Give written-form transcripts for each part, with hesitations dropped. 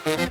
Hello,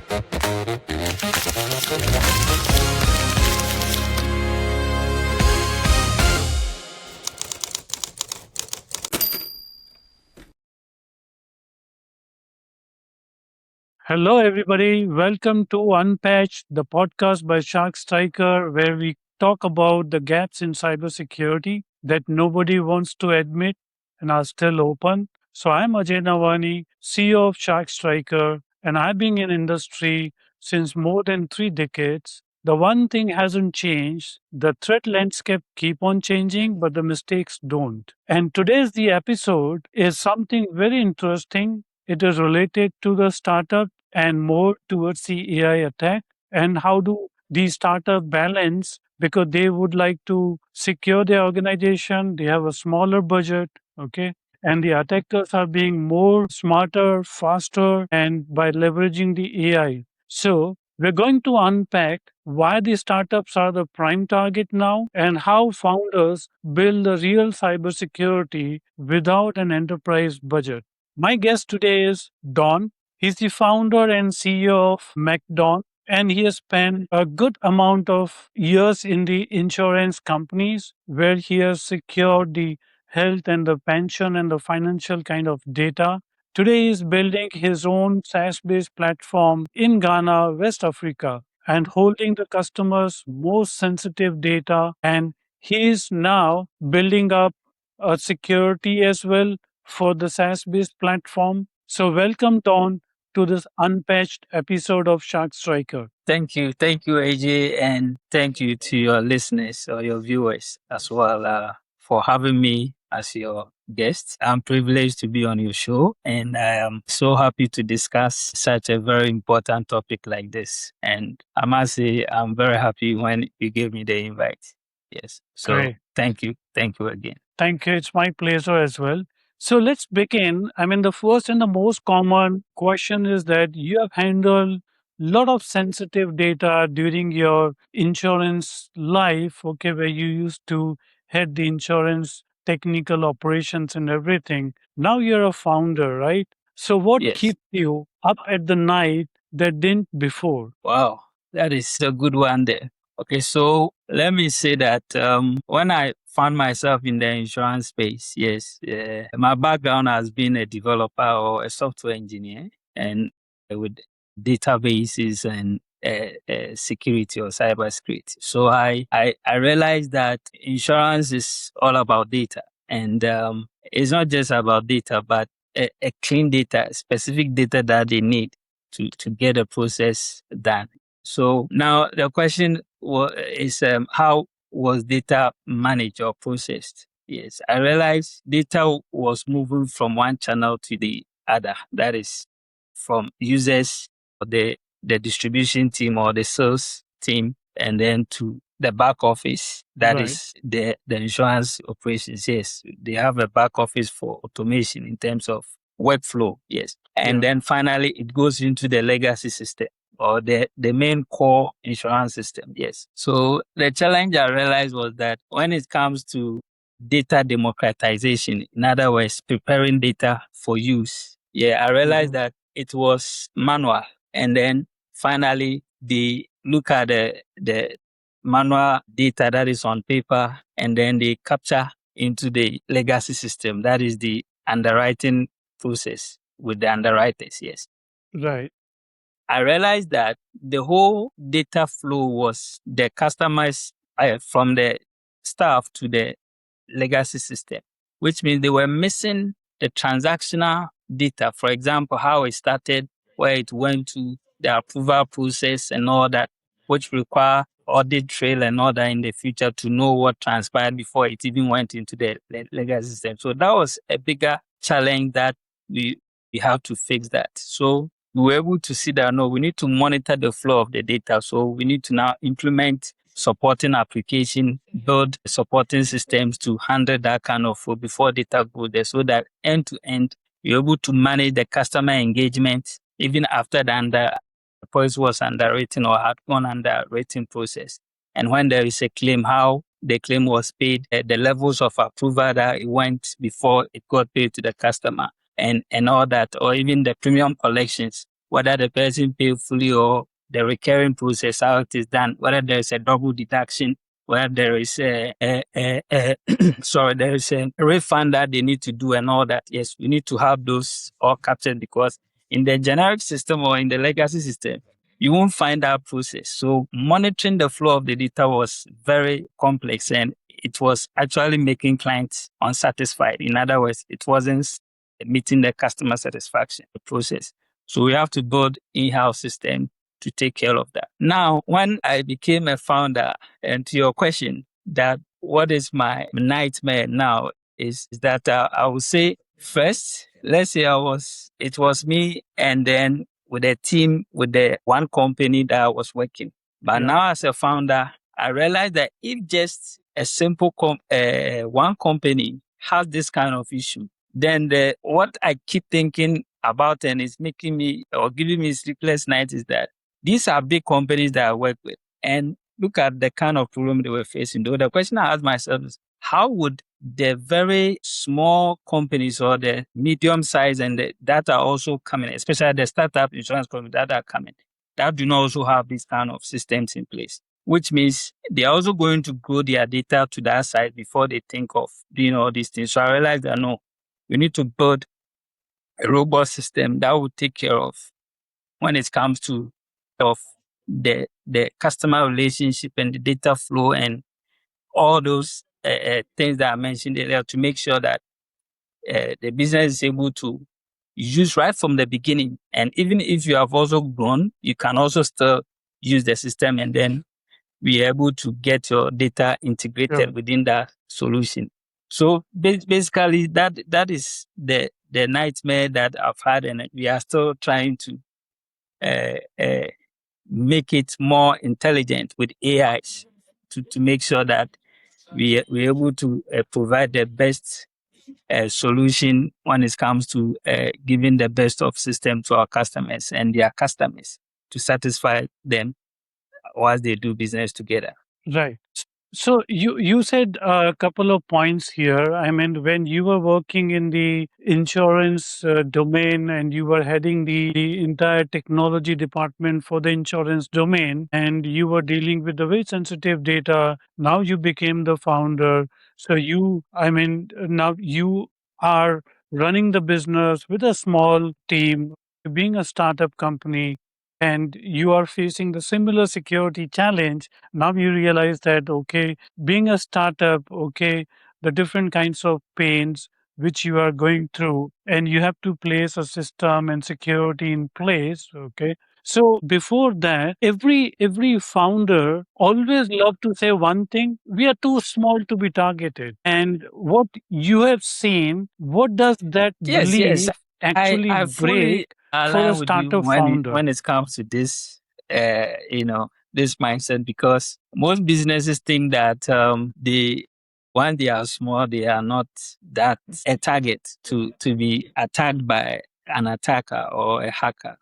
everybody. Welcome to Unpatched, the podcast by SharkStriker, where we talk about the gaps in cybersecurity that nobody wants to admit and are still open. So, I'm Ajay Nawani, CEO of SharkStriker, and I've been in industry since more than 3 decades. The one thing hasn't changed. The threat landscape keep on changing, but the mistakes don't. And today's the episode is something very interesting. It is related to the startup and more towards the AI attack, and how do these startups balance, because they would like to secure their organization, they have a smaller budget, okay, and the attackers are being more smarter, faster, and by leveraging the AI. So we're going to unpack why the startups are the prime target now and how founders build the real cybersecurity without an enterprise budget. My guest today is Don. He's the founder and CEO of MacDon, and he has spent a good amount of years in the insurance companies where he has secured the health and the pension and the financial kind of data. Today, he is building his own SaaS based platform in Ghana, West Africa, and holding the customer's most sensitive data. And he is now building up a security as well for the SaaS based platform. So, welcome, Don, to this unpatched episode of Shark Striker. Thank you, AJ, and thank you to your listeners or your viewers as well for having me as your guest. I'm privileged to be on your show, and I am so happy to discuss such a very important topic like this. And I must say, I'm very happy when you gave me the invite. Yes. So Great. thank you again. Thank you. It's my pleasure as well. So let's begin. I mean, the first and the most common question is that you have handled a lot of sensitive data during your insurance life, okay, where you used to head the insurance technical operations and everything. Now you're a founder, right? So what Yes. keeps you up at the night that didn't before? Wow, that is a good one there. Okay, so let me say that when I found myself in the insurance space, yes, my background has been a developer or a software engineer, and with databases and security or cybersecurity. So I realized that insurance is all about data, and it's not just about data, but a clean data, specific data that they need to get a process done. So now the question is how was data managed or processed? Yes, I realized data was moving from one channel to the other. That is from users, or the distribution team or the sales team, and then to the back office. That Right. is the insurance operations. Yes, they have a back office for automation in terms of workflow. Yes. And Yeah. then finally, it goes into the legacy system or the main core insurance system. Yes. So the challenge I realized was that when it comes to data democratization, in other words, preparing data for use, I realized Mhm. that it was manual. And then finally, they look at the manual data that is on paper, and then they capture into the legacy system. That is the underwriting process with the underwriters. Yes. Right. I realized that the whole data flow was the customers from the staff to the legacy system, which means they were missing the transactional data. For example, how it started, where it went to the approval process and all that, which require audit trail and all that in the future to know what transpired before it even went into the legacy system. So that was a bigger challenge that we have to fix that. So we were able to see that, no, we need to monitor the flow of the data. So we need to now implement supporting application, build supporting systems to handle that kind of flow before data goes there, so that end to end, you're able to manage the customer engagement even after the policy was underwritten or had gone under rating process. And when there is a claim, how the claim was paid, the levels of approval that it went before it got paid to the customer, and all that, or even the premium collections. whether the person paid fully or the recurring process, how it is done, whether there's a double deduction, whether there is sorry, there is a refund that they need to do and all that. Yes, we need to have those all captured, because in the generic system or in the legacy system, you won't find that process. So monitoring the flow of the data was very complex, and it was actually making clients unsatisfied. In other words, it wasn't meeting the customer satisfaction process. So we have to build in-house system to take care of that. Now, when I became a founder, and to your question, that what is my nightmare now is that I would say first, let's say it was me, and then with a team, with the one company that I was working. But Yeah. now as a founder, I realized that if just a simple one company has this kind of issue, then what I keep thinking about and is making me or giving me sleepless nights is that these are big companies that I work with, and look at the kind of problem they were facing. Though the question I ask myself is, how would the very small companies or the medium size and that are also coming, especially the startup insurance companies that are coming, that do not also have these kind of systems in place, which means they're also going to grow their data to that side before they think of doing all these things. So I realized that no, we need to build a robust system that will take care of when it comes to of the customer relationship and the data flow and all those things that I mentioned earlier, to make sure that the business is able to use right from the beginning. And even if you have also grown, you can also still use the system and then be able to get your data integrated within that solution. So basically, that is the nightmare that I've had, and we are still trying to make it more intelligent with AIs to make sure that we're able to provide the best solution when it comes to giving the best of system to our customers and their customers to satisfy them whilst they do business together. Right. So you said a couple of points here. I mean, when you were working in the insurance domain and you were heading the entire technology department for the insurance domain, and you were dealing with the very sensitive data, now you became the founder. So now you are running the business with a small team, being a startup company, and you are facing the similar security challenge. Now you realize that, okay, being a startup, okay, the different kinds of pains which you are going through, and you have to place a system and security in place, okay. So before that, every founder always love to say one thing: we are too small to be targeted. And what you have seen, what does that Yes, belief actually I fully break for a align with you startup founder? when it comes to this, this mindset, because most businesses think that they when they are small, they are not that a target to be attacked by an attacker or a hacker.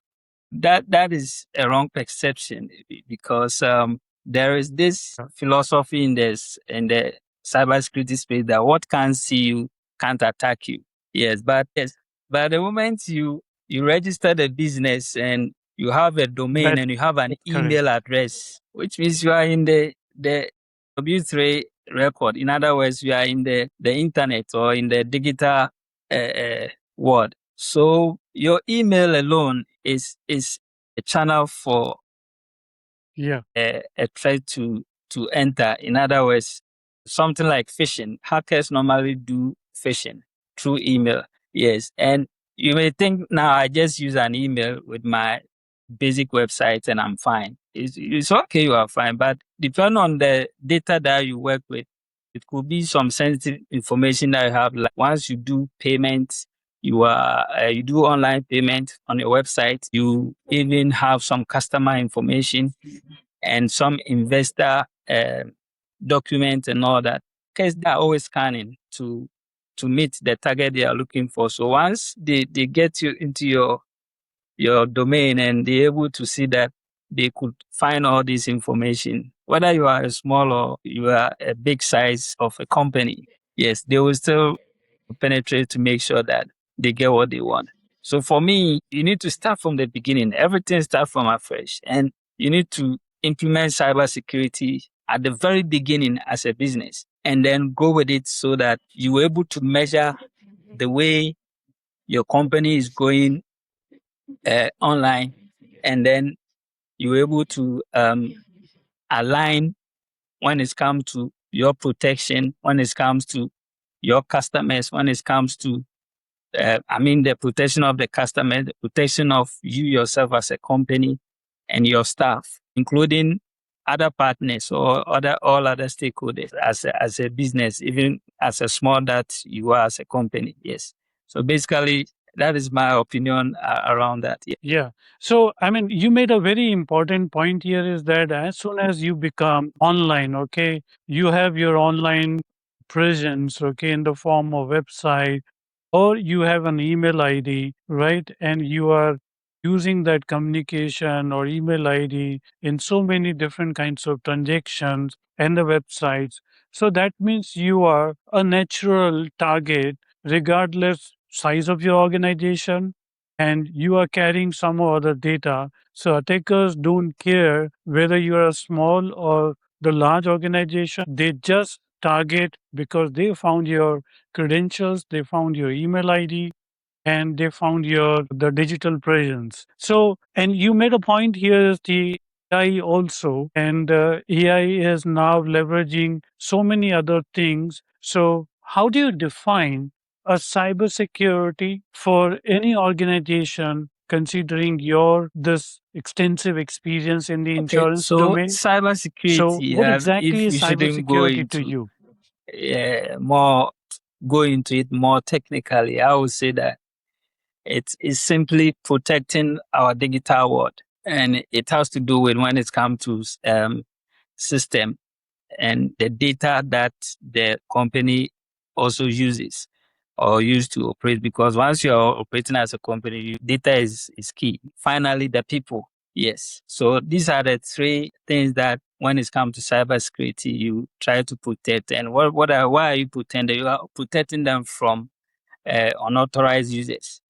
That is a wrong perception, because there is this philosophy in the cybersecurity space that what can't see you can't attack you. Yes, but the moment you register the business and you have a domain That and you have an correct. email address, which means you are in the W3 record. In other words, you are in the internet or in the digital world. So your email alone is a channel for Yeah. a threat to enter. In other words, something like phishing. Hackers normally do phishing through email. Yes, and you may think now I just use an email with my basic website and I'm fine. It's okay, you are fine, but depending on the data that you work with, it could be some sensitive information that you have. Like once you do payments, you do online payment on your website. You even have some customer information and some investor documents and all that. Because they are always scanning to meet the target they are looking for. So once they get you into your domain and they're able to see that they could find all this information, whether you are a small or you are a big size of a company, yes, they will still penetrate to make sure that they get what they want. So for me, you need to start from the beginning. Everything starts from afresh, and you need to implement cybersecurity at the very beginning as a business, and then go with it so that you're able to measure the way your company is going online, and then you're able to align when it comes to your protection, when it comes to your customers, when it comes to the protection of the customer, the protection of you yourself as a company and your staff, including other partners or all other stakeholders as a business, even as a small that you are as a company. Yes. So basically, that is my opinion around that. Yeah. Yeah. So, you made a very important point here is that as soon as you become online, okay, you have your online presence, okay, in the form of website, or you have an email ID, right? And you are using that communication or email ID in so many different kinds of transactions and the websites. So that means you are a natural target regardless size of your organization, and you are carrying some other data. So attackers don't care whether you are a small or the large organization. They just target because they found your credentials, they found your email ID, and they found your the digital presence. So, and you made a point here is the AI also, and AI is now leveraging so many other things. So, how do you define a cybersecurity for any organization considering your this extensive experience in the Okay. insurance So domain? So, cybersecurity, what exactly if is we shouldn't go cybersecurity to into you? more, go into it more technically, I would say that it is simply protecting our digital world, and it has to do with when it comes to system and the data that the company also uses or used to operate. Because once you're operating as a company, data is key. Finally, the people. Yes. So these are the three things that when it comes to cybersecurity, you try to protect. And why are you protecting? You are protecting them from unauthorized users.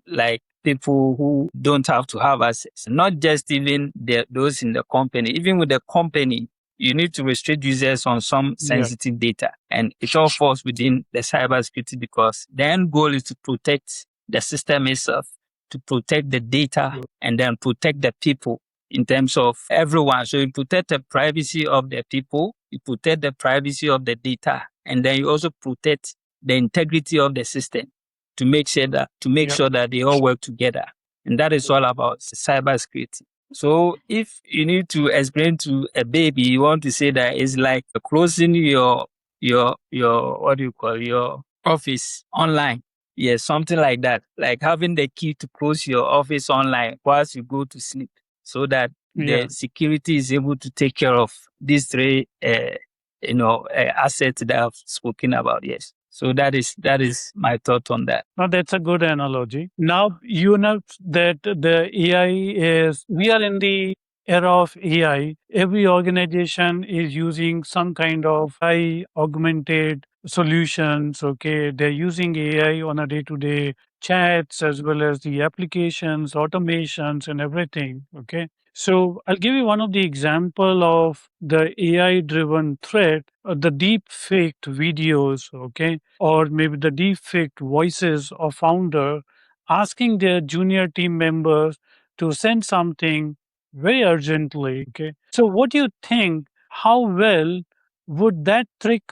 Like people who don't have to have access, not just even those in the company. Even with the company, you need to restrict users on some Yeah. sensitive data. And it all falls within the cybersecurity because the end goal is to protect the system itself, to protect the data, Yeah. and then protect the people in terms of everyone. So you protect the privacy of the people, you protect the privacy of the data, and then you also protect the integrity of the system to make Yeah. sure that they all work together. And that is all about cybersecurity. So if you need to explain to a baby, you want to say that it's like closing your what do you call your office online. Yes, something like that. Like having the key to close your office online whilst you go to sleep, so that Yeah. the security is able to take care of these three assets that I've spoken about. Yes. So that is my thought on that. Now that's a good analogy. Now you know that the AI is, we are in the era of AI. Every organization is using some kind of AI augmented solutions. Okay. They're using AI on a day to day chats as well as the applications, automations, and everything. Okay. So I'll give you one of the example of the AI driven threat, the deep faked videos, okay, or maybe the deep faked voices of founder asking their junior team members to send something very urgently. Okay. So what do you think? How well would that trick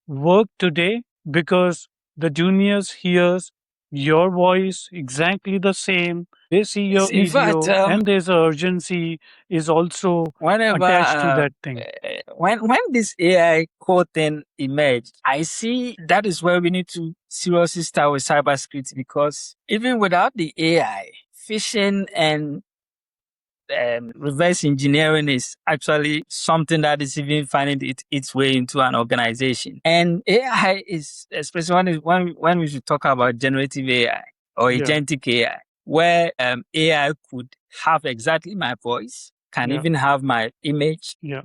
work today? Because the juniors hears your voice exactly the same. They see your In fact, video and there's a urgency is also whenever attached to that thing. when this AI code thing emerged, I see that is where we need to seriously start with cybersecurity, because even without the AI, phishing and reverse engineering is actually something that is even finding its way into an organization. And AI is, especially when we should talk about generative AI or Yeah. agentic AI, where AI could have exactly my voice, can Yeah. even have my image, Yeah.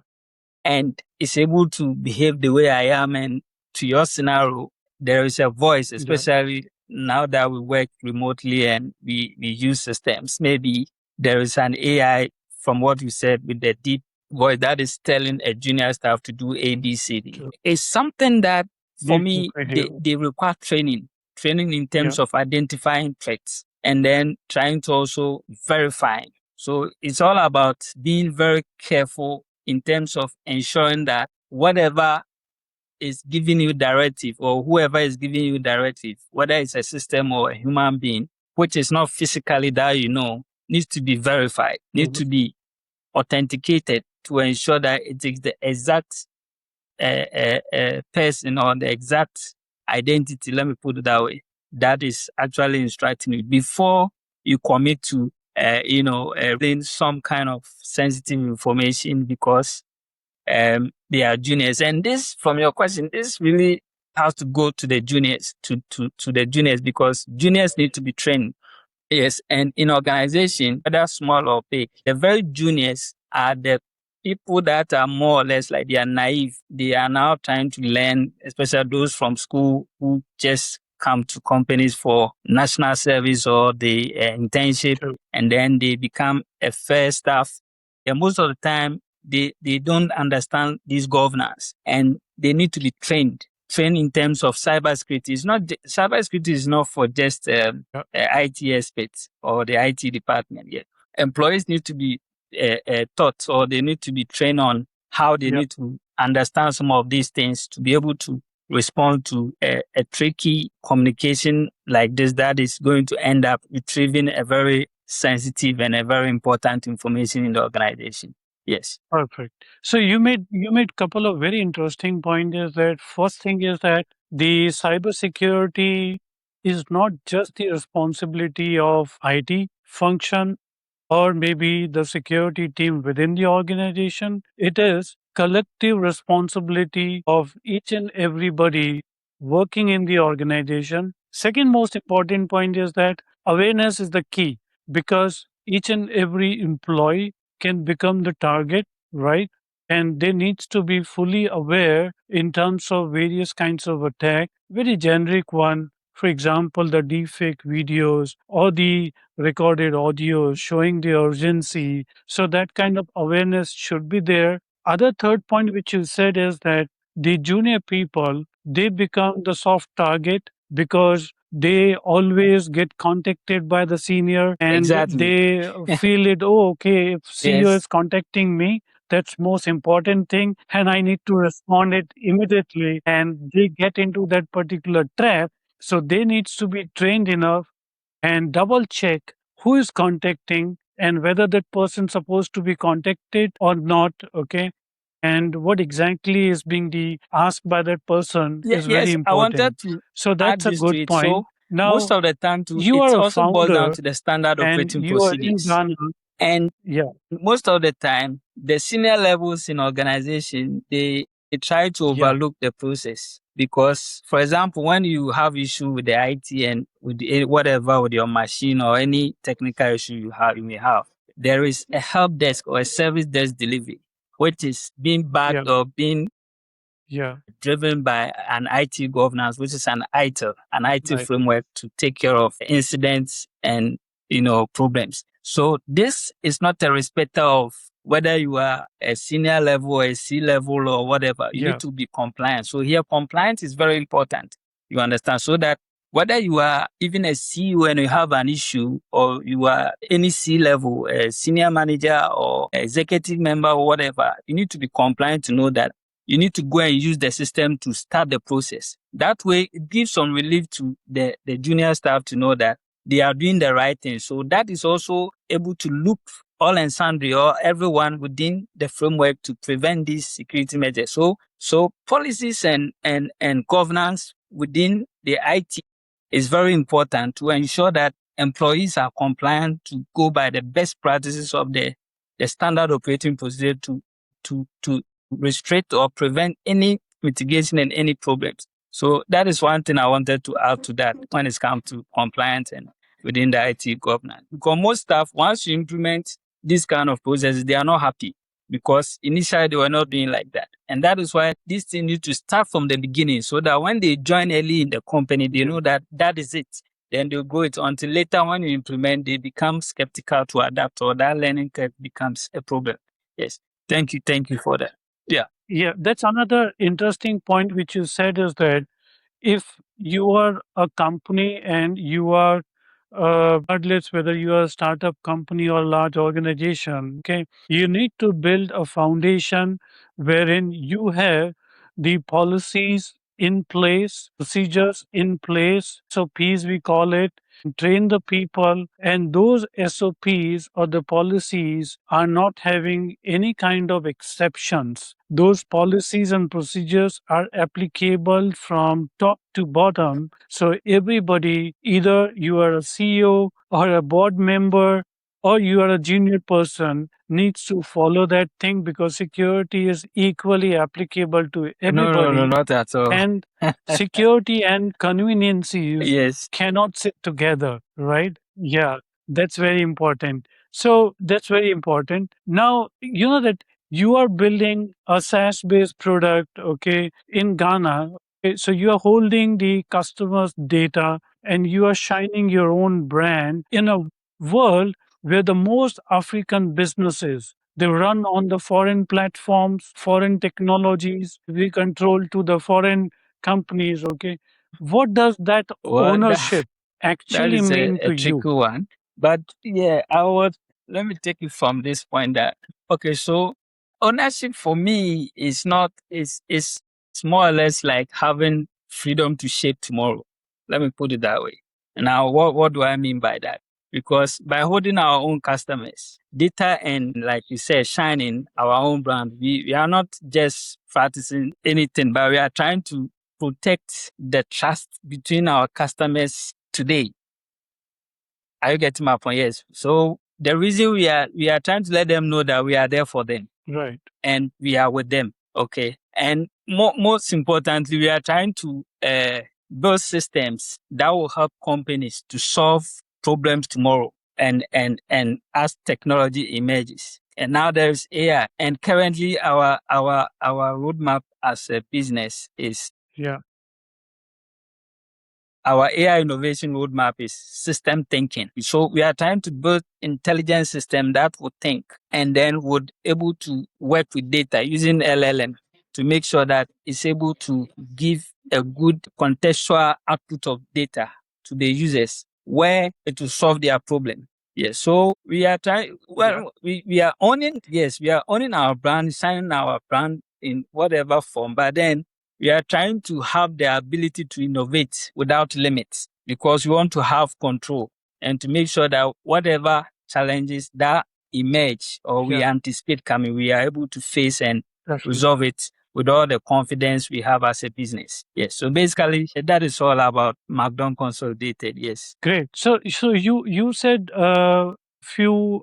and is able to behave the way I am. And to your scenario, there is a voice, Yeah. especially now that we work remotely and we use systems, maybe there is an AI from what you said with the deep voice that is telling a junior staff to do A, B, C, D. True. It's something that for Deep me, video. they require training in Yeah. terms of identifying threats and then trying to also verify. So it's all about being very careful in terms of ensuring that whatever is giving you directive or whoever is giving you directive, whether it's a system or a human being, which is not physically that needs to be verified, needs Mhm. to be authenticated to ensure that it is the exact person or the exact identity, let me put it that way, that is actually instructing you before you commit to, revealing some kind of sensitive information because they are juniors. And this, from your question, this really has to go to the juniors, to the juniors, because juniors need to be trained. Yes, and in organization, whether small or big, the very juniors are the people that are more or less like they are naive. They are now trying to learn, especially those from school who just come to companies for national service or the internship, True. and then they become a fair staff. And most of the time, they don't understand these governance and they need to be trained in terms of cybersecurity. Cybersecurity is not for just Yeah. IT experts or the IT department. Yeah, employees need to be taught, or they need to be trained on how they Yeah. need to understand some of these things to be able to respond to a tricky communication like this that is going to end up retrieving a very sensitive and a very important information in the organization. Yes. Perfect. So you made couple of very interesting points. Is that first thing is that the cybersecurity is not just the responsibility of IT function or maybe the security team within the organization. It is collective responsibility of each and everybody working in the organization. Second most important point is that awareness is the key because each and every employee can become the target, right? And they needs to be fully aware in terms of various kinds of attack, very generic one. For example, the deepfake videos or the recorded audio showing the urgency. So that kind of awareness should be there. Other third point which you said is that the junior people they become the soft target because they always get contacted by the senior and Exactly. they feel it, oh okay, if CEO Yes. is contacting me, that's most important thing and I need to respond it immediately, and they get into that particular trap. So they needs to be trained enough and double check who is contacting and whether that person supposed to be contacted or not, okay, and what exactly is being asked by that person is very Yes, I wanted important. to So add that's a this to good it. point. So most Now of the time too, you it are a also boils down founder to the standard and operating you are in procedures. Ghana. And Yeah. most of the time, the senior levels in organization, they try to Yeah. overlook the process. Because, for example, when you have issue with the IT and with whatever, with your machine or any technical issue you may have, there is a help desk or a service desk delivery, which is being Yeah. backed or being Yeah. driven by an IT governance, which is an IT Right. framework to take care of incidents and problems. So this is not a respecter of whether you are a senior level or a C level or whatever. You need Yeah. to be compliant. So here, compliance is very important. You understand? So that whether you are even a CEO and you have an issue, or you are any C level, a senior manager or executive member or whatever, you need to be compliant to know that you need to go and use the system to start the process. That way, it gives some relief to the junior staff to know that they are doing the right thing. So that is also able to loop all and sundry or everyone within the framework to prevent these security measures. So policies and governance within the IT is very important to ensure that employees are compliant to go by the best practices of the standard operating procedure to restrict or prevent any mitigation and any problems. So that is one thing I wanted to add to that when it's come to compliance and within the IT governance. Because most staff, once you implement these kind of processes, they are not happy. because initially they were not doing like that. And that is why this thing needs to start from the beginning, so that when they join early in the company, they know that that is it. Then they'll go it until later when you implement, they become skeptical to adapt, or that learning curve becomes a problem. Yes. Thank you. Thank you for that. Yeah. Yeah, that's another interesting point which you said is that if you are a company and you are regardless whether you are a startup company or large organization, okay, you need to build a foundation wherein you have the policies in place, procedures in place, SOPs we call it, train the people, and those SOPs or the policies are not having any kind of exceptions. Those policies and procedures are applicable from top to bottom. So everybody, either you are a CEO or a board member or you are a junior person, needs to follow that thing because security is equally applicable to No, everybody, not at all. and security and conveniences Yes. cannot sit together, right? Yeah, that's very important. So that's very important. Now, you know that you are building a SaaS based product, okay, in Ghana. Okay, so you are holding the customer's data and you are shining your own brand in a world where the most African businesses, they run on the foreign platforms, foreign technologies, we control to the foreign companies, okay? What does that Well, ownership that actually is mean a to you? tricky one. But yeah, let me take it from this point that, okay, so ownership for me is not, is it's more or less like having freedom to shape tomorrow. Let me put it that way. Now, what do I mean by that? Because by holding our own customers, data, and like you said, shining our own brand, we are not just practicing anything, but we are trying to protect the trust between our customers today. Are you getting my point? Yes. So the reason we are trying to let them know that we are there for them Right. and we are with them. Okay. And most importantly, we are trying to build systems that will help companies to solve problems tomorrow, and as technology emerges. And now there's AI. And currently our roadmap as a business is, Yeah. our AI innovation roadmap is system thinking. So we are trying to build intelligent system that would think and then would able to work with data using LLM to make sure that it's able to give a good contextual output of data to the users where it will solve their problem. Yes. So we are trying, well, we are owning, yes, we are owning our brand, signing our brand in whatever form, but then we are trying to have the ability to innovate without limits, because we want to have control and to make sure that whatever challenges that emerge or we Yeah. anticipate coming, we are able to face and Definitely. resolve it with all the confidence we have as a business. Yes. So basically, that is all about MacDon Consolidated. Yes. Great. So you said a few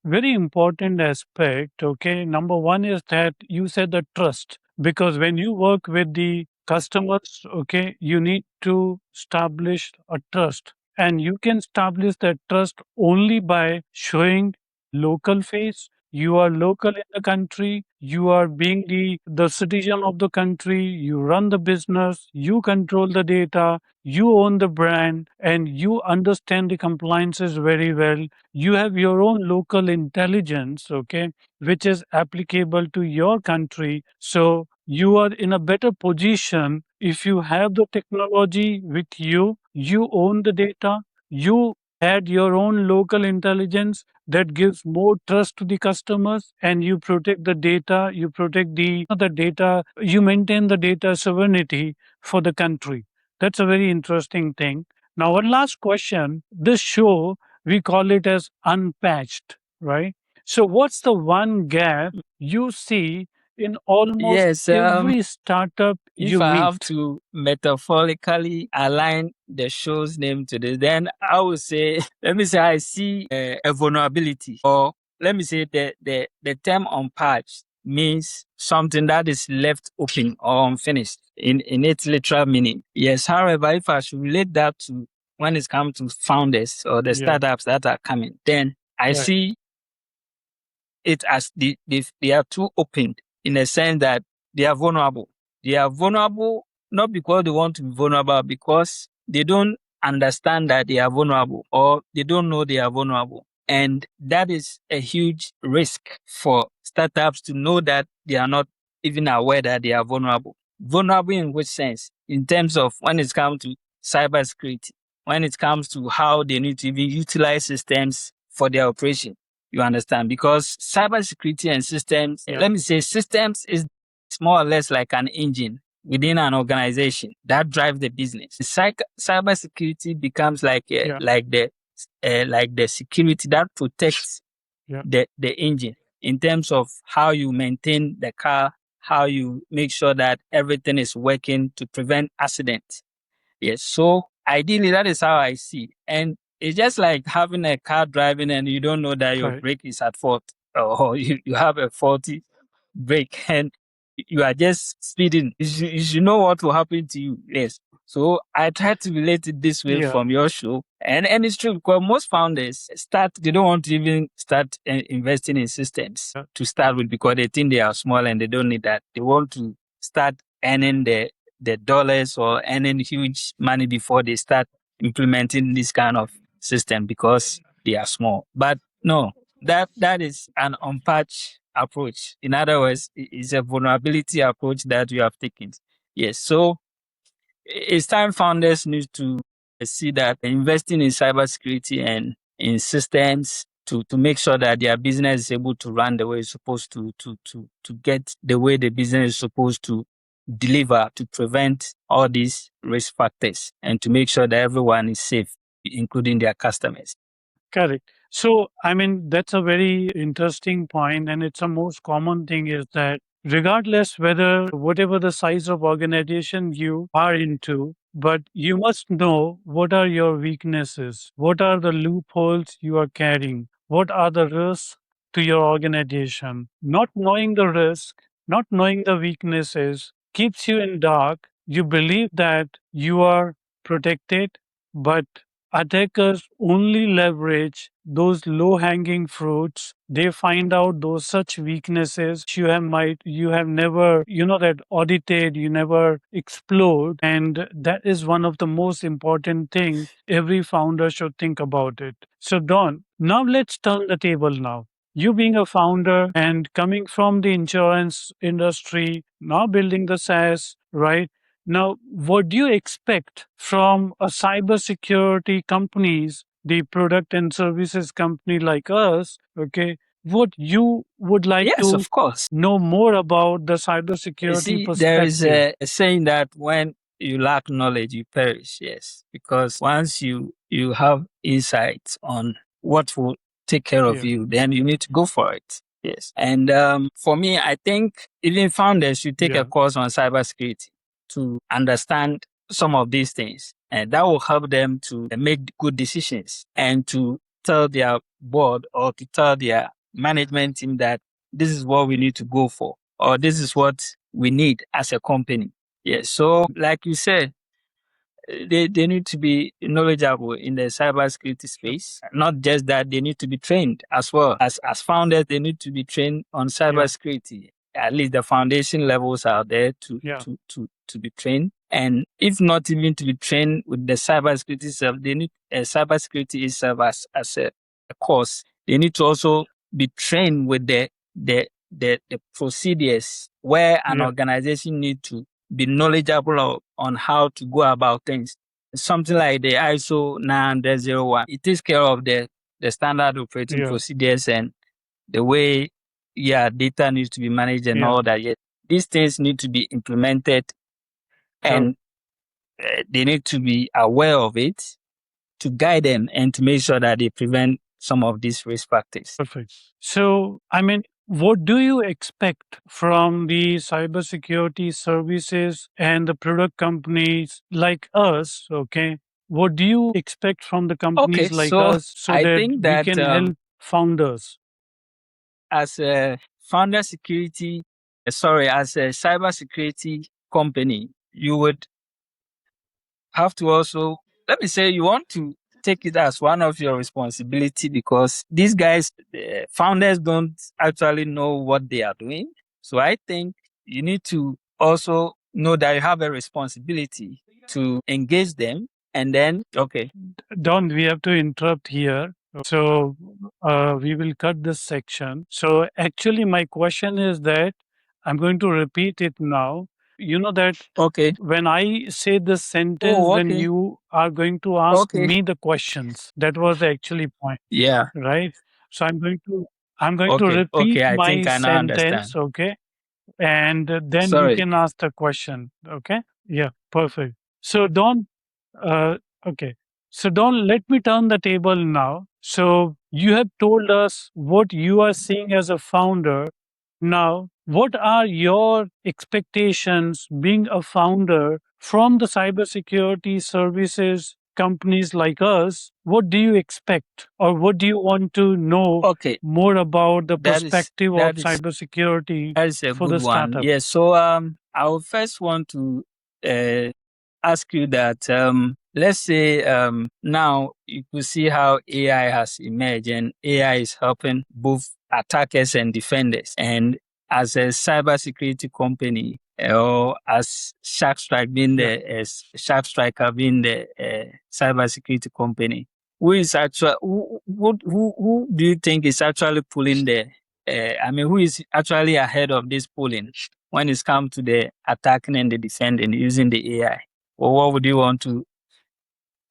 very important aspect. Okay, number one is that you said the trust, because when you work with the customers, okay, you need to establish a trust, and you can establish that trust only by showing local face. You are local in the country. You are being the citizen of the country. You run the business. You control the data, you own the brand, and you understand the compliances very well. You have your own local intelligence, okay, which is applicable to your country. So you are in a better position if you have the technology with you, you own the data, you add your own local intelligence that gives more trust to the customers, and you protect the data, you protect the data, you maintain the data sovereignty for the country. That's a very interesting thing. Now, one last question. This show, we call it as Unpatched, right? So, what's the one gap you see in almost Yes. every startup If you I have meet? to metaphorically align the show's name to this, then I would say, let me say, I see a vulnerability, or let me say, the term unpatched means something that is left open or unfinished in its literal meaning. Yes. However, if I should relate that to when it comes to founders or the Yeah, startups that are coming, then I right. see it as they are too open in a sense that they are vulnerable. They are vulnerable not because they want to be vulnerable, because they don't understand that they are vulnerable, or they don't know they are vulnerable. And that is a huge risk for startups to know that they are not even aware that they are vulnerable. Vulnerable in which sense? In terms of when it comes to cybersecurity, when it comes to how they need to even utilize systems for their operation. You understand? Because cybersecurity and systems, Yeah. let me say, systems is more or less like an engine within an organization that drives the business. Cybersecurity becomes like Yeah. like the security that protects Yeah. the engine in terms of how you maintain the car, how you make sure that everything is working to prevent accidents. Yes. So ideally, that is how I see it. And it's just like having a car driving and you don't know that your Right. brake is at fault, or you have a faulty brake and you are just speeding. You should know what will happen to you. Yes. So I try to relate it this way Yeah. from your show. And it's true because most founders they don't want to even start investing in systems Yeah. to start with because they think they are small and they don't need that. They want to start earning the dollars or earning huge money before they start implementing this kind of system because they are small. But no, that is an unpatched approach. In other words, it's a vulnerability approach that you have taken. Yes. So it's time founders need to see that investing in cybersecurity and in systems to make sure that their business is able to run the way it's supposed to get the way the business is supposed to deliver to prevent all these risk factors and to make sure that everyone is safe, including their customers. Correct. So, I mean, that's a very interesting point, and it's a most common thing is that regardless whether whatever the size of organization you are into, but you must know what are your weaknesses, what are the loopholes you are carrying, what are the risks to your organization. Not knowing the risk, not knowing the weaknesses keeps you in dark. You believe that you are protected, but attackers only leverage those low hanging fruits. They find out those such weaknesses which you have never, that audited, you never explored. And that is one of the most important thing every founder should think about it. So Don, now let's turn the table now. You being a founder and coming from the insurance industry, now building the SaaS, right? Now, what do you expect from a cybersecurity companies, the product and services company like us? Okay, what you would like Yes, to of course. know more about the You cybersecurity see, there is perspective? a saying that when you lack knowledge, you perish. Yes, because once you have insights on what will take care of Yeah, you, then you need to go for it. Yes, and for me, I think even founders should take a yeah, course on cybersecurity to understand some of these things, and that will help them to make good decisions and to tell their board or to tell their management team that this is what we need to go for, or this is what we need as a company. Yes. So, like you said, they need to be knowledgeable in the cybersecurity sure. space. Not just that, they need to be trained as well. As founders, they need to be trained on Yeah, cybersecurity. At least the foundation levels are there yeah, to be trained. And if not even to be trained with the cybersecurity itself, they need cybersecurity itself as a course. They need to also be trained with the procedures where an yeah, organization need to be knowledgeable on how to go about things. Something like the ISO 901. It takes care of the standard operating yeah, procedures and the way data needs to be managed and yeah, all that. Yet these things need to be implemented sure. and they need to be aware of it to guide them and to make sure that they prevent some of these risk factors. Perfect. So, I mean, what do you expect from the cybersecurity services and the product companies like us? Okay. What do you expect from the Okay, companies like so us so I that think we that can help founders? as a founder security, as a cyber security company, you would have to also, let me say, you want to take it as one of your responsibility, because these guys, founders, don't actually know what they are doing. So I think you need to also know that you have a responsibility to engage them. And then, okay. Don, we have to interrupt here. So we will cut this section. So actually, my question is that I'm going to repeat it now. You know that Okay. when I say this sentence, Oh, then okay. you are going to ask Okay. me the questions. That was the actually point, Yeah. right? So I'm going to Okay. repeat Okay. I my think I now sentence, understand. okay? And then you Sorry. can ask the question, okay? Yeah, perfect. So Don, uh, okay. So Don, let me turn the table now. So you have told us what you are seeing as a founder. Now, what are your expectations being a founder from the cybersecurity services companies like us? What do you expect, or what do you want to know Okay. more about the That is perspective of that is cybersecurity that is a for good the one. startup? Yes. So I would first want to uh, ask you that, let's say, now you could see how AI has emerged, and AI is helping both attackers and defenders. And as a cybersecurity company, or as Yeah. SharkStriker being the cybersecurity company, who is actually who do you think is actually pulling the I mean, who is actually ahead of this polling when it's come to the attacking and the defending using the AI? Or what would you want to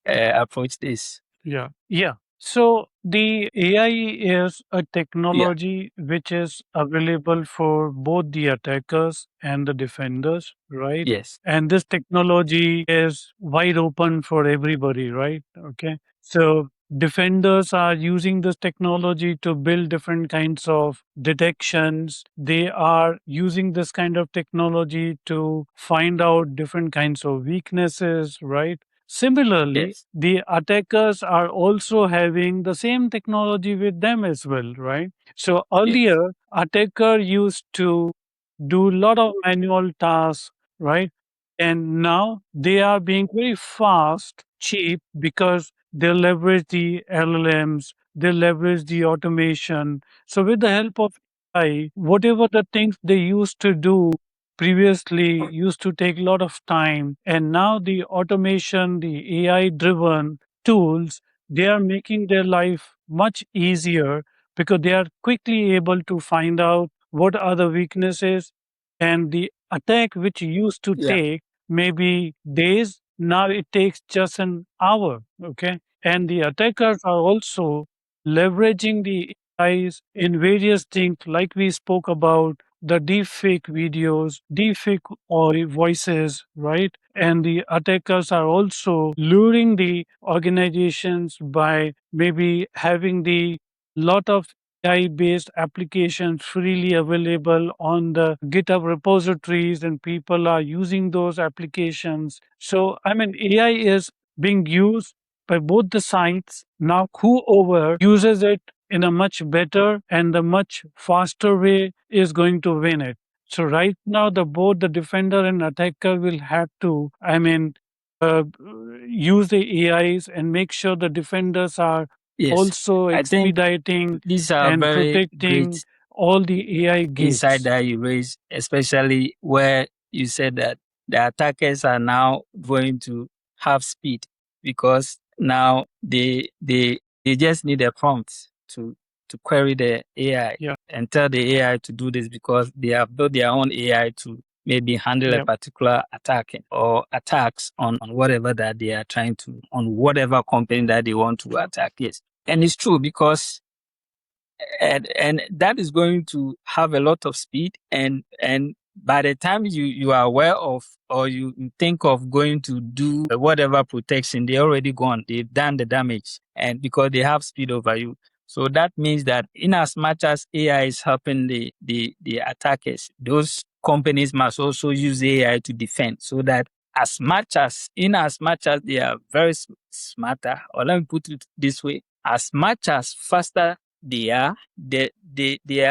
approach this? Yeah. Yeah. So the AI is a Yeah. technology which is available for both the attackers and the defenders, right? Yes. And this technology is wide open for everybody, right? Okay. So defenders are using this technology to build different kinds of detections. They are using this kind of technology to find out different kinds of weaknesses, right? Similarly, Yes. the attackers are also having the same technology with them as well, right? So Yes. earlier, attacker used to do a lot of manual tasks, right? And now they are being very fast, cheap, because they leverage the LLMs, they leverage the automation. So with the help of AI, whatever the things they used to do previously used to take a lot of time, and now the automation, the AI driven tools, they are making their life much easier because they are quickly able to find out what are the weaknesses, and the attack which used to Yeah. take maybe days, now it takes just an hour, okay? And the attackers are also leveraging the AIs in various things like we spoke about, the deepfake videos, deepfake voices, right? And the attackers are also luring the organizations by maybe having the lot of AI-based applications freely available on the GitHub repositories, and people are using those applications. So, I mean, AI is being used by both the sides. Now, whoever uses it in a much better and a much faster way is going to win it. So right now, the both the defender and attacker will have to, I mean, uh, use the AIs and make sure the defenders are Yes. also I think expediting these are and very protecting great all the AI insight gates. that you raised, especially where you said that the attackers are now going to have speed, because now they just need a prompt to query the AI Yeah, and tell the AI to do this, because they have built their own AI to maybe handle a yeah, particular attacking or attacks on whatever that they are trying to, on whatever company that they want to attack. Yes. And it's true, because and that is going to have a lot of speed, and by the time you are aware of, or you think of going to do whatever protection, they're already gone, they've done the damage, and because they have speed over you. So that means that in as much as AI is helping the attackers, those companies must also use AI to defend, so that in as much as they are very smarter, or let me put it this way, as much as faster they are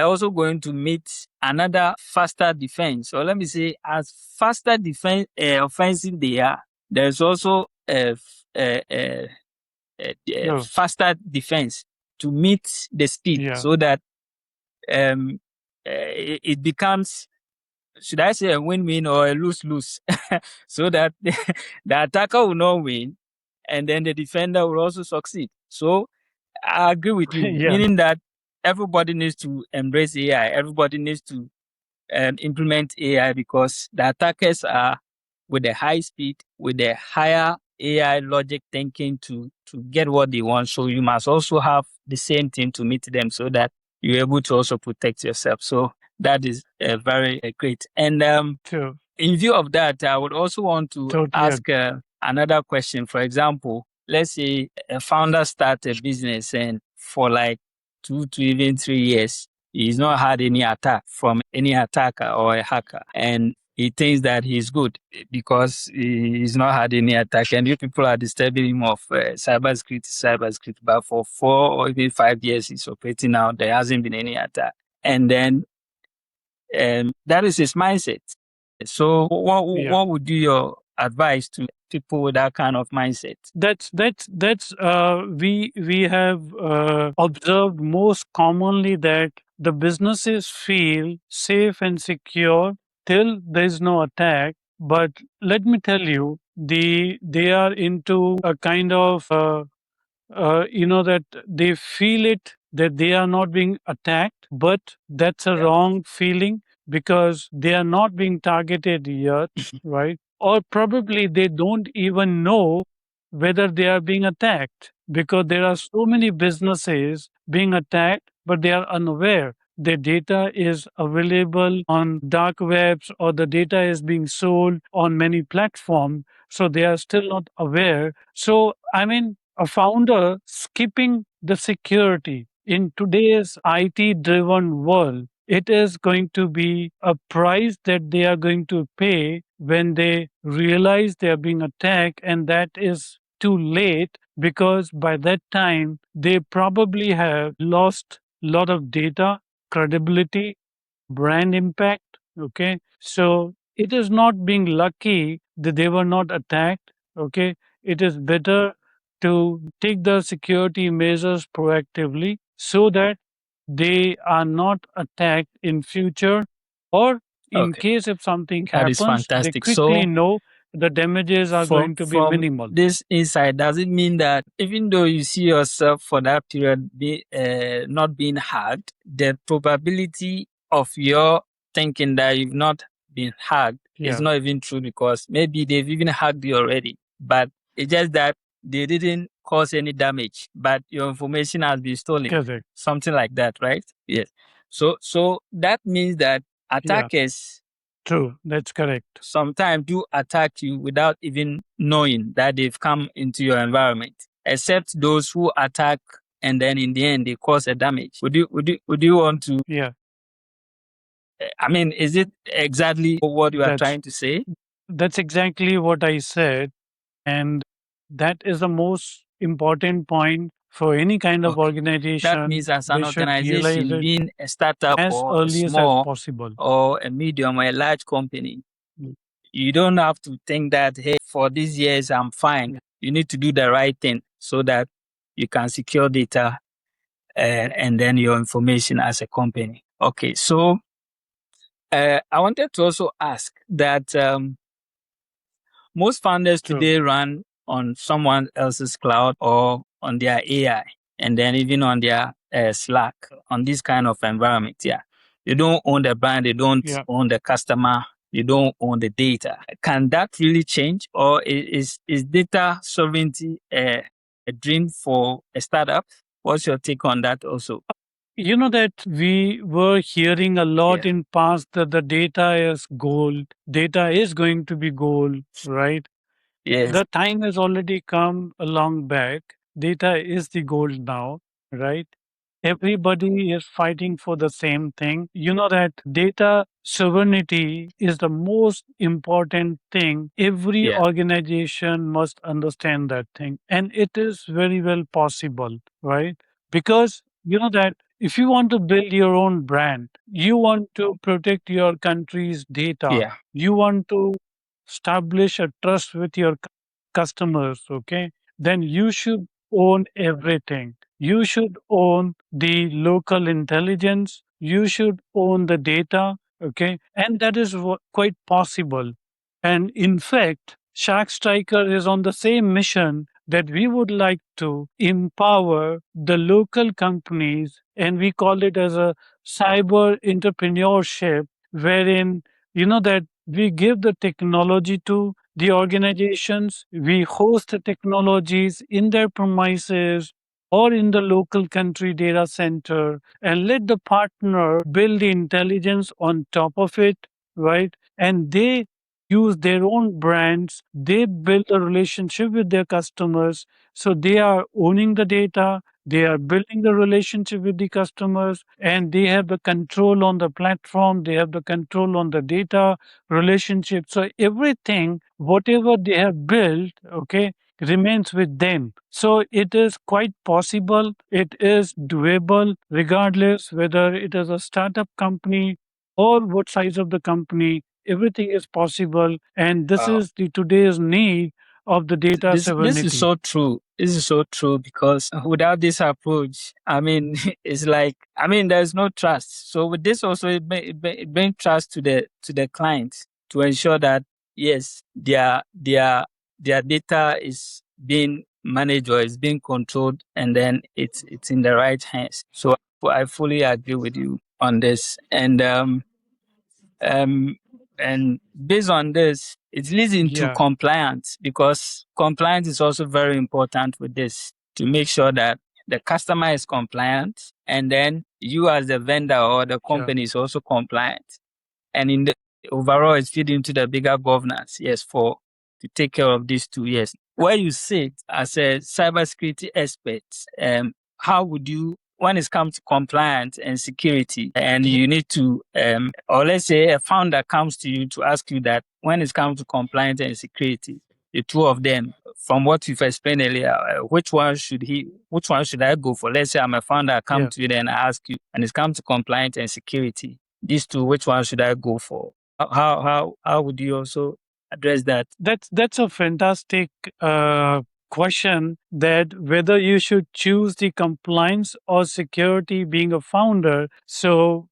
also going to meet another faster defense. Or let me say, as faster defense offensive they are, there's also True. faster defense to meet the speed, Yeah. so that it becomes, should I say, a win-win or a lose-lose, so that the attacker will not win, and then the defender will also succeed. So I agree with you, Yeah. meaning that everybody needs to embrace AI. Everybody needs to implement AI, because the attackers are with the high speed, with the higher AI logic thinking to get what they want. So you must also have the same thing to meet them, so that you're able to also protect yourself. So that is very great. And True. in view of that, I would also want to Totally ask another question. For example, let's say a founder starts a business, and for like 2 to even 3 years, he's not had any attack from any attacker or a hacker. And he thinks that he's good because he's not had any attack. And you people are disturbing him of cybersecurity, cybersecurity. But for 4 or even 5 years, he's operating now. There hasn't been any attack. And then that is his mindset. So Yeah. what would be your advice to people with that kind of mindset? That's we have observed most commonly that the businesses feel safe and secure till there is no attack. But let me tell you, they are into a kind of that they feel it that they are not being attacked, but that's a Yeah. wrong feeling because they are not being targeted yet, right? Or probably they don't even know whether they are being attacked because there are so many businesses being attacked, but they are unaware. Their data is available on dark webs or the data is being sold on many platforms. So they are still not aware. So, I mean, a founder skipping the security in today's IT driven world, it is going to be a price that they are going to pay when they realize they are being attacked, and that is too late because by that time they probably have lost a lot of data, credibility, brand impact. Okay. So it is not being lucky that they were not attacked. Okay. It is better to take the security measures proactively so that they are not attacked in future, or in Okay, case if something that is happens they fantastic. quickly So know the damages are from going to be from minimal. this insight, does it mean that even though you see yourself for that period not being hacked, the probability of your thinking that you've not been hacked is Yeah. not even true, because maybe they've even hacked you already, but it's just that they didn't cause any damage, but your information has been stolen, Correct. something like that, right? Yes. So that means that Yeah. attackers True. That's correct. sometimes do attack you without even knowing that they've come into your environment, except those who attack and then in the end they cause a damage. Would you want to, Yeah. I mean, is it exactly what you are That's trying to say? that's exactly what I said. And that is the most important point for any kind of Okay. That organization. means as an They should realize organization, it being a startup as or a earliest as small possible. or a medium or a large company, Mm. you don't have to think that, hey, for these years I'm fine. Yeah. You need to do the right thing so that you can secure data and then your information as a company. Okay, so I wanted to also ask that most founders True. today run on someone else's cloud or on their AI, and then even on their Slack, on this kind of environment. Yeah, they don't own the brand, they don't Yeah. own the customer, they don't own the data. Can that really change, or is data sovereignty a dream for a startup? What's your take on that also? You know that we were hearing a lot Yeah. in past that the data is gold. Data is going to be gold, right? Yes. The time has already come a long back. Data is the gold now, right? Everybody is fighting for the same thing. You know that data sovereignty is the most important thing. Every Yeah. organization must understand that thing. And it is very well possible, right? Because you know that if you want to build your own brand, you want to protect your country's data, Yeah. you want to establish a trust with your customers, okay? Then you should own everything. You should own the local intelligence. You should own the data. Okay. And that is quite possible. And in fact, SharkStriker is on the same mission that we would like to empower the local companies, and we call it as a cyber entrepreneurship, wherein that we give the technology to the organizations, we host the technologies in their premises or in the local country data center, and let the partner build the intelligence on top of it, right? And they use their own brands, they build a relationship with their customers. So they are owning the data, they are building the relationship with the customers, and they have the control on the platform, they have the control on the data relationship. So everything, whatever they have built, okay, remains with them. So it is quite possible, it is doable, regardless whether it is a startup company or what size of the company. Everything is possible, and this Wow. is the today's need of the data This is sovereignty. so true. This is so true because without this approach, I mean, it's like there's no trust. So with this also, it brings trust to the client to ensure that yes, their data is being managed or is being controlled, and then it's in the right hands. So I fully agree with you on this, um, and based on this, it leads into Yeah, compliance because compliance is also very important with this to make sure that the customer is compliant and then you as the vendor or the yeah. company is also compliant. And in the overall, it's feeding into the bigger governance, yes, for to take care of these two, yes. Where you sit as a cybersecurity expert, how would you, when it comes to compliance and security, and you need to, or let's say a founder comes to you to ask you that when it comes to compliance and security, the two of them, from what you've explained earlier, which one should I go for? Let's say I'm a founder, I come Yeah. to you then I ask you, and it's come to compliance and security, these two, which one should I go for? How would you also address that? That's a fantastic question, that whether you should choose the compliance or security being a founder. So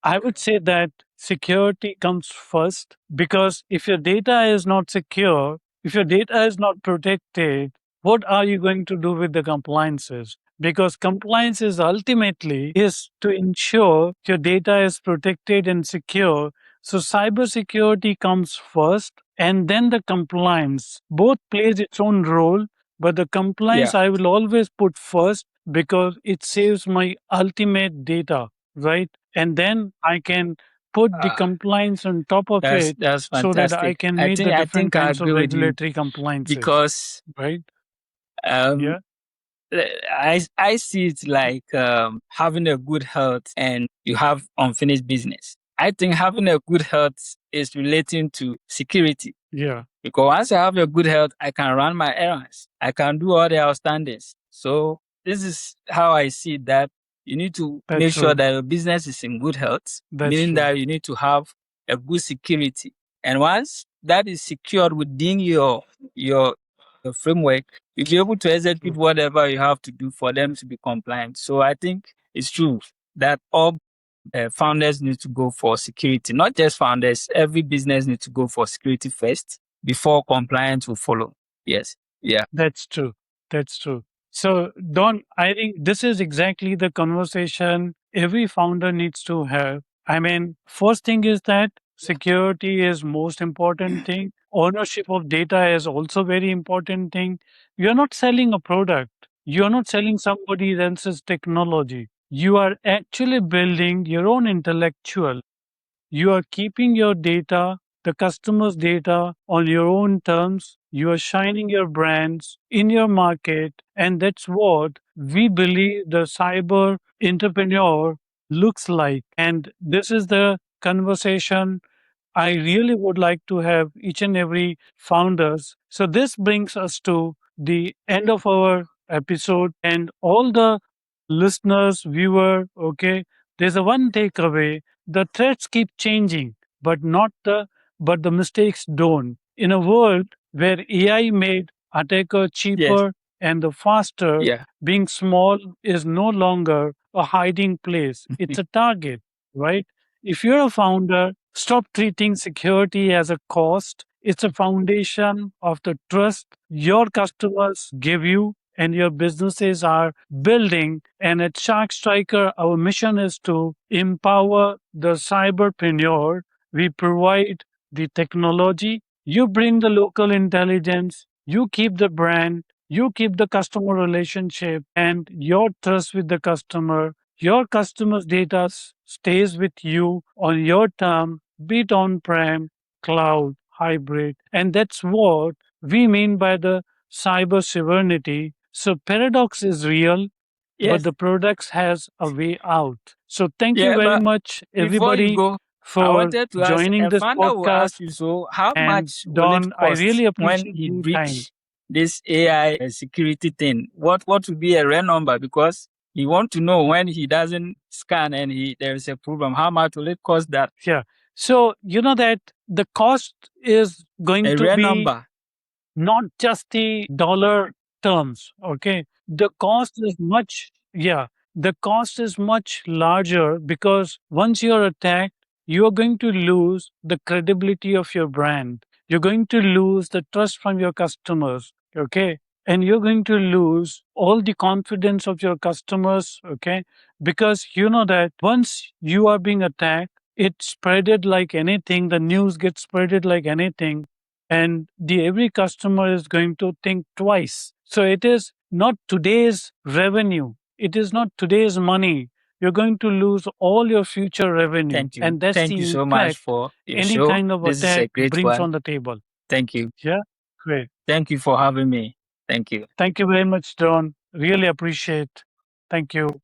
I would say that security comes first, because if your data is not secure, if your data is not protected, what are you going to do with the compliances? Because compliance is ultimately is to ensure your data is protected and secure. So cybersecurity comes first and then the compliance. Both plays its own role, but the Yeah, compliance I will always put first because it saves my ultimate data, right? And then I can put the ah, compliance on top of it that's so that I fantastic. can meet the I different think I kinds of agree with you regulatory compliances, because right? um, Yeah, I see it like having a good health and you have unfinished business. I think having a good health is relating to security. yeah, Because once I have a good health, I can run my errands. I can do all the outstandings. So this is how I see that you need to that's make sure true. that your business is in good health, That's meaning true. that you need to have a good security. And once that is secured within your framework, you'll be able to execute True. whatever you have to do for them to be compliant. So I think it's true that all founders need to go for security. Not just founders, every business needs to go for security first before compliance will follow. Yes. Yeah. That's true. That's true. So, Don, I think this is exactly the conversation every founder needs to have. I mean, first thing is that security is most important thing. Ownership of data is also very important thing. You're not selling a product. You're not selling somebody else's technology. You are actually building your own intellectual. You are keeping your data, the customer's data, on your own terms. You are shining your brands in your market. And that's what we believe the cyber entrepreneur looks like. And this is the conversation I really would like to have each and every founders. So this brings us to the end of our episode, and all the listeners, viewer, okay, there's a one takeaway. The threats keep changing, but not the but the mistakes don't. In a world where AI made attacker Yes. cheaper and the faster. Yeah. Being small is no longer a hiding place, it's a target, right? If you're a founder, stop treating security as a cost. It's a foundation of the trust your customers give you and your businesses are building. And at SharkStriker, our mission is to empower the cyberpreneur. We provide the technology, you bring the local intelligence, you keep the brand, you keep the customer relationship and your trust with the customer. Your customer's data stays with you on your term, be it on prem, cloud, hybrid. And that's what we mean by the cyber sovereignty. So paradox is real, but Yes. the products has a way out. So thank you Yeah, very but much, before you everybody, go, I for wanted to ask, joining a this founder will ask podcast. you, so how And much will it Don, I cost really when appreciate he your time. breach this AI security thing? What would be a real number? Because he want to know when he doesn't scan and there is a problem. How much will it cost that? Yeah. So you know that the cost is going A to real be number. not just the dollar terms. Okay. The cost is much, yeah, the cost is much larger because once you're attacked, you are going to lose the credibility of your brand. You're going to lose the trust from your customers. Okay. And you're going to lose all the confidence of your customers. Okay. Because you know that once you are being attacked, it spreaded like anything. The news gets spreaded like anything and the every customer is going to think twice. So it is not today's revenue, it is not today's money. You're going to lose all your future revenue, Thank you. and that's Thank the you so much impact for your any show. kind of This is a attack great brings one. on the table. Thank you. Yeah, great. Thank you for having me. Thank you. Thank you very much, Don. Really appreciate. Thank you.